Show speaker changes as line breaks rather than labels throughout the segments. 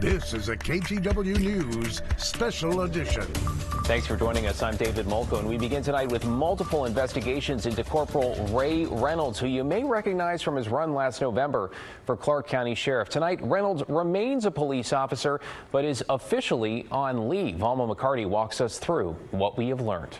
This is a KGW News Special Edition.
Thanks for joining us. I'm David Molko, and we begin tonight with multiple investigations into Corporal Ray Reynolds, who you may recognize from his run last November for Clark County Sheriff. Tonight, Reynolds remains a police officer, but is officially on leave. Alma McCarty walks us through what we have learned.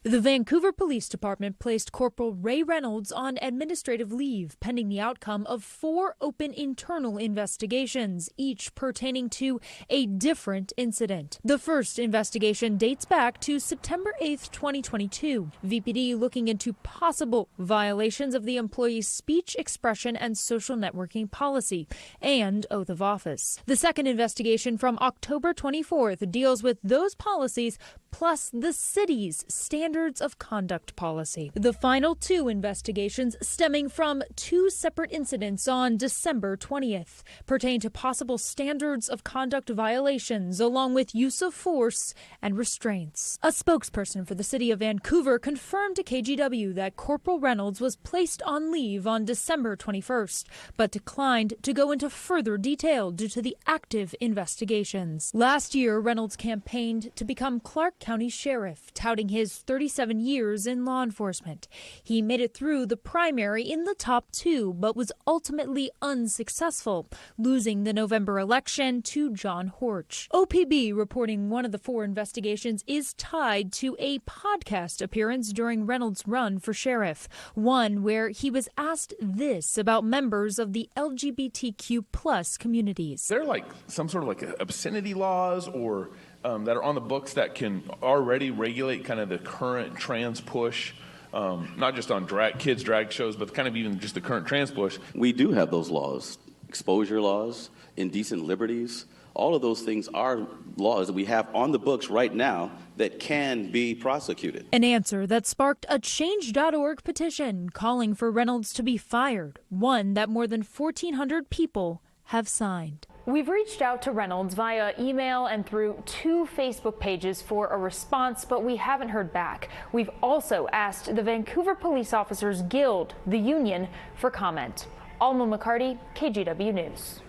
The Vancouver Police Department placed Corporal Ray Reynolds on administrative leave pending the outcome of 4 open internal investigations, each pertaining to a different incident. The first investigation dates back to September 8th, 2022. VPD looking into possible violations of the employee's speech, expression, and social networking policy and oath of office. The second investigation from October 24th deals with those policies plus the city's standards of conduct policy. The final 2 investigations, stemming from 2 separate incidents on December 20th, pertain to possible standards of conduct violations along with use of force and restraints. A spokesperson for the city of Vancouver confirmed to KGW that Corporal Reynolds was placed on leave on December 21st, but declined to go into further detail due to the active investigations. Last year, Reynolds campaigned to become Clark County Sheriff, touting his 37 years in law enforcement. He made it through the primary in the top 2, but was ultimately unsuccessful, losing the November election to John Horch. OPB reporting one of the 4 investigations is tied to a podcast appearance during Reynolds' run for sheriff, one where he was asked this about members of the LGBTQ plus communities.
They're like some sort of like obscenity laws or that are on the books that can already regulate kind of the current trans push, not just on kids drag shows, but kind of even just the current trans push.
We do have those laws, exposure laws, indecent liberties. All of those things are laws that we have on the books right now that can be prosecuted.
An answer that sparked a Change.org petition calling for Reynolds to be fired, one that more than 1,400 people have signed. We've reached out to Reynolds via email and through 2 Facebook pages for a response, but we haven't heard back. We've also asked the Vancouver Police Officers Guild, the union, for comment. Alma McCarty, KGW News.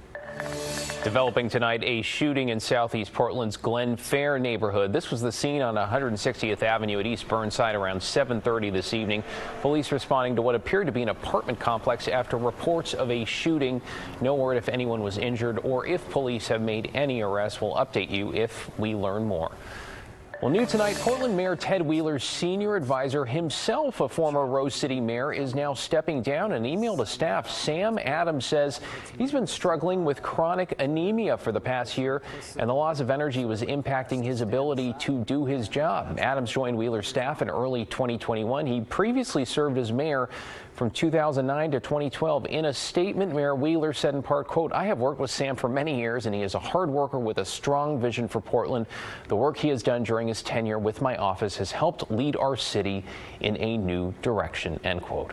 Developing tonight, a shooting in southeast Portland's Glen Fair neighborhood. This was the scene on 160th Avenue at East Burnside around 7:30 this evening. Police responding to what appeared to be an apartment complex after reports of a shooting. No word if anyone was injured or if police have made any arrests. We'll update you if we learn more. Well, new tonight, Portland Mayor Ted Wheeler's senior advisor, himself a former Rose City mayor, is now stepping down. An email to staff, Sam Adams says he's been struggling with chronic anemia for the past year, and the loss of energy was impacting his ability to do his job. Adams joined Wheeler's staff in early 2021. He previously served as mayor from 2009 to 2012. In a statement, Mayor Wheeler said in part, quote, "I have worked with Sam for many years, and he is a hard worker with a strong vision for Portland. The work he has done during his tenure with my office has helped lead our city in a new direction," end quote.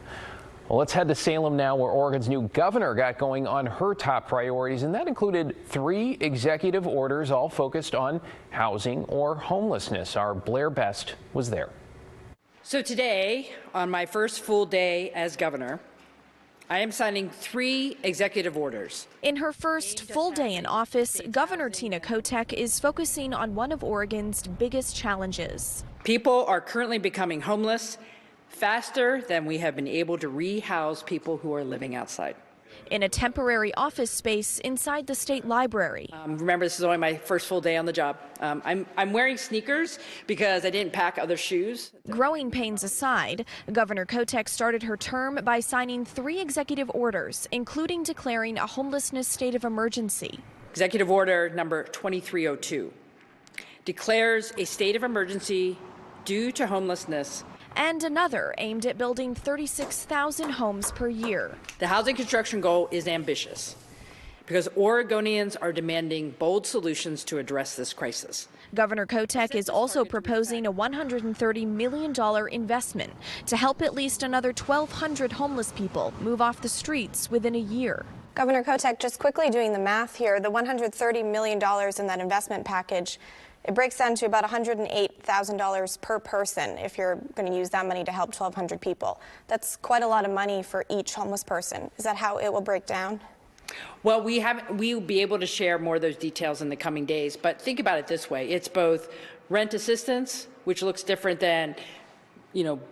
Well, let's head to Salem now, where Oregon's new governor got going on her top priorities, and that included 3 executive orders, all focused on housing or homelessness. Our Blair Best was there.
So today, on my first full day as governor, I am signing 3 executive orders.
In her first full day in office, Governor Tina Kotek is focusing on one of Oregon's biggest challenges.
People are currently becoming homeless faster than we have been able to rehouse people who are living outside.
In a temporary office space inside the state library.
Remember, this is only my first full day on the job. I'm wearing sneakers because I didn't pack other shoes.
Growing pains aside, Governor Kotek started her term by signing 3 executive orders, including declaring a homelessness state of emergency.
Executive Order number 2302 declares a state of emergency due to homelessness,
and another aimed at building 36,000 homes per year.
The housing construction goal is ambitious because Oregonians are demanding bold solutions to address this crisis.
Governor Kotek is also proposing a $130 million investment to help at least another 1,200 homeless people move off the streets within a year.
Governor Kotek, just quickly doing the math here, the $130 million in that investment package, it breaks down to about $108,000 per person if you're going to use that money to help 1,200 people. That's quite a lot of money for each homeless person. Is that how it will break down?
Well, we will be able to share more of those details in the coming days, but think about it this way. It's both rent assistance, which looks different than,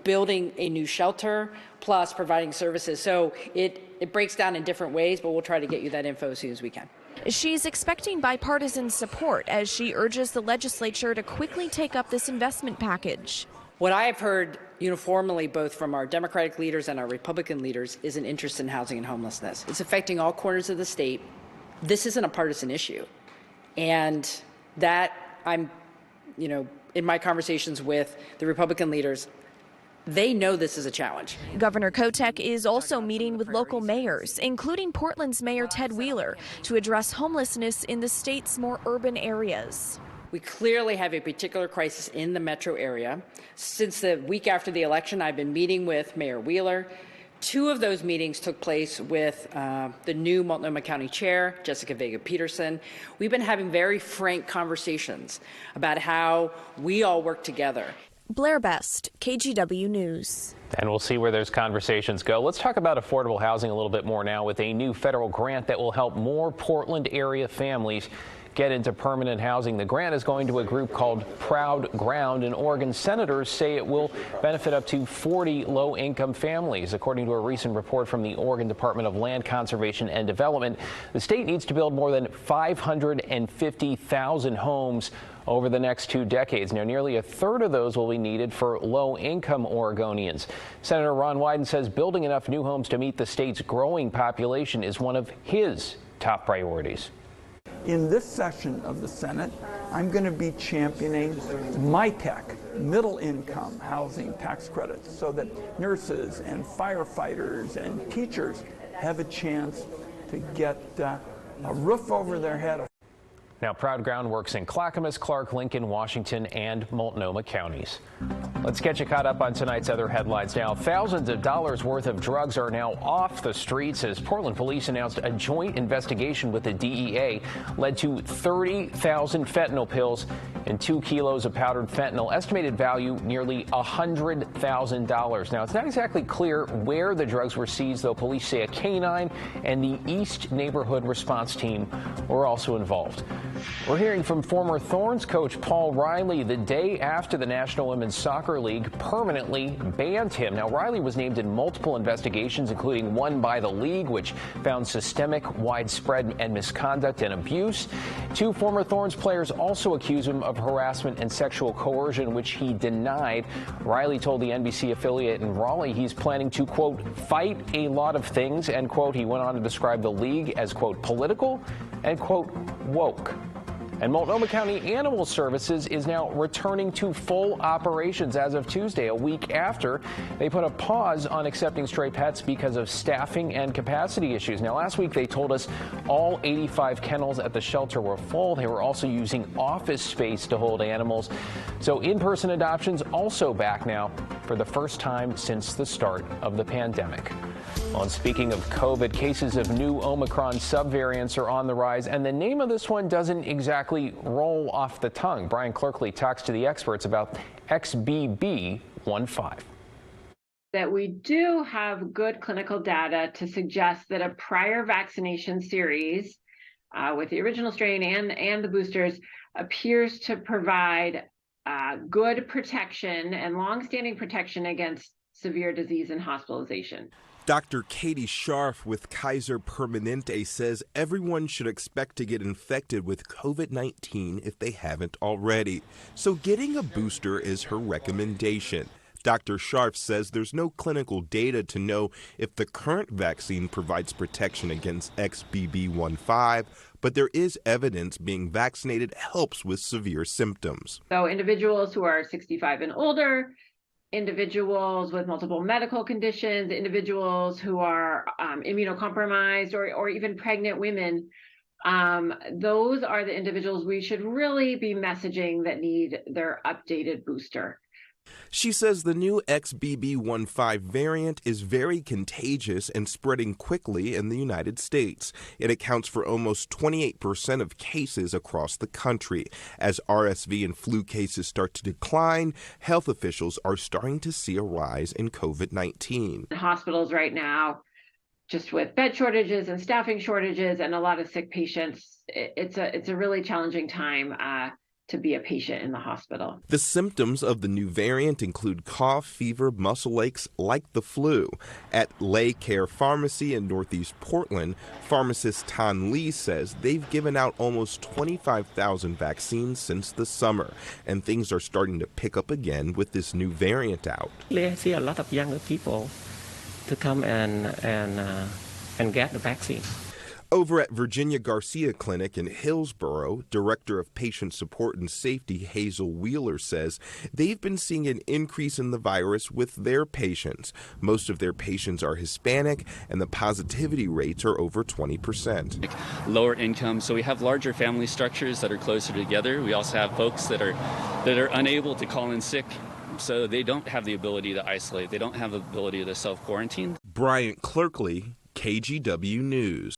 building a new shelter, plus providing services. So it breaks down in different ways, but we'll try to get you that info as soon as we can.
She's expecting bipartisan support as she urges the legislature to quickly take up this investment package.
What I have heard uniformly, both from our Democratic leaders and our Republican leaders, is an interest in housing and homelessness. It's affecting all corners of the state. This isn't a partisan issue. And that I'm, in my conversations with the Republican leaders, they know this is a challenge.
Governor Kotek is also meeting with local mayors, including Portland's Mayor Ted Wheeler, to address homelessness in the state's more urban areas.
We clearly have a particular crisis in the metro area. Since the week after the election, I've been meeting with Mayor Wheeler. 2 of those meetings took place with the new Multnomah County Chair, Jessica Vega-Peterson. We've been having very frank conversations about how we all work together.
Blair Best, KGW News.
And we'll see where those conversations go. Let's talk about affordable housing a little bit more now with a new federal grant that will help more Portland area families get into permanent housing. The grant is going to a group called Proud Ground, and Oregon senators say it will benefit up to 40 low-income families. According to a recent report from the Oregon Department of Land Conservation and Development, the state needs to build more than 550,000 homes over the next 2 decades. Now, nearly a third of those will be needed for low-income Oregonians. Senator Ron Wyden says building enough new homes to meet the state's growing population is one of his top priorities.
In this session of the Senate, I'm going to be championing MITEC, middle-income housing tax credits, so that nurses and firefighters and teachers have a chance to get a roof over their head.
Now, Proud Ground works in Clackamas, Clark, Lincoln, Washington, and Multnomah counties. Let's get you caught up on tonight's other headlines now. Thousands of dollars worth of drugs are now off the streets as Portland police announced a joint investigation with the DEA led to 30,000 fentanyl pills and 2 kilos of powdered fentanyl, estimated value nearly $100,000. Now, it's not exactly clear where the drugs were seized, though police say a canine and the East Neighborhood Response Team were also involved. We're hearing from former Thorns coach Paul Riley the day after the National Women's Soccer League permanently banned him. Now, Riley was named in multiple investigations, including one by the league, which found systemic, widespread, and misconduct and abuse. 2 former Thorns players also accuse him of harassment and sexual coercion, which he denied. Riley told the NBC affiliate in Raleigh he's planning to, quote, fight a lot of things, end quote. He went on to describe the league as, quote, political and, quote, woke. And Multnomah County Animal Services is now returning to full operations as of Tuesday, a week after they put a pause on accepting stray pets because of staffing and capacity issues. Now, last week they told us all 85 kennels at the shelter were full. They were also using office space to hold animals. So in-person adoptions also back now for the first time since the start of the pandemic. Well, and speaking of COVID, cases of new Omicron subvariants are on the rise, and the name of this one doesn't exactly roll off the tongue. Brian Clerkley talks to the experts about XBB.1.5.
That we do have good clinical data to suggest that a prior vaccination series with the original strain and the boosters appears to provide good protection and longstanding protection against severe disease and hospitalization.
Dr. Katie Scharf with Kaiser Permanente says everyone should expect to get infected with COVID-19 if they haven't already. So getting a booster is her recommendation. Dr. Scharf says there's no clinical data to know if the current vaccine provides protection against XBB.1.5, but there is evidence being vaccinated helps with severe symptoms.
So individuals who are 65 and older, individuals with multiple medical conditions, individuals who are immunocompromised, or even pregnant women, those are the individuals we should really be messaging that need their updated booster.
She says the new XBB.1.5 variant is very contagious and spreading quickly in the United States. It accounts for almost 28% of cases across the country. As RSV and flu cases start to decline, health officials are starting to see a rise in COVID-19.
Hospitals right now just with bed shortages and staffing shortages and a lot of sick patients, it's a really challenging time to be a patient in the hospital.
The symptoms of the new variant include cough, fever, muscle aches like the flu. At Lay Care Pharmacy in Northeast Portland, pharmacist Tan Lee says they've given out almost 25,000 vaccines since the summer, and things are starting to pick up again with this new variant out.
I see a lot of younger people to come and get the vaccine.
Over at Virginia Garcia Clinic in Hillsborough, Director of Patient Support and Safety Hazel Wheeler says they've been seeing an increase in the virus with their patients. Most of their patients are Hispanic, and the positivity rates are over 20%.
Lower income, so we have larger family structures that are closer together. We also have folks that are unable to call in sick, so they don't have the ability to isolate. They don't have the ability to self-quarantine.
Bryant Clerkley, KGW News.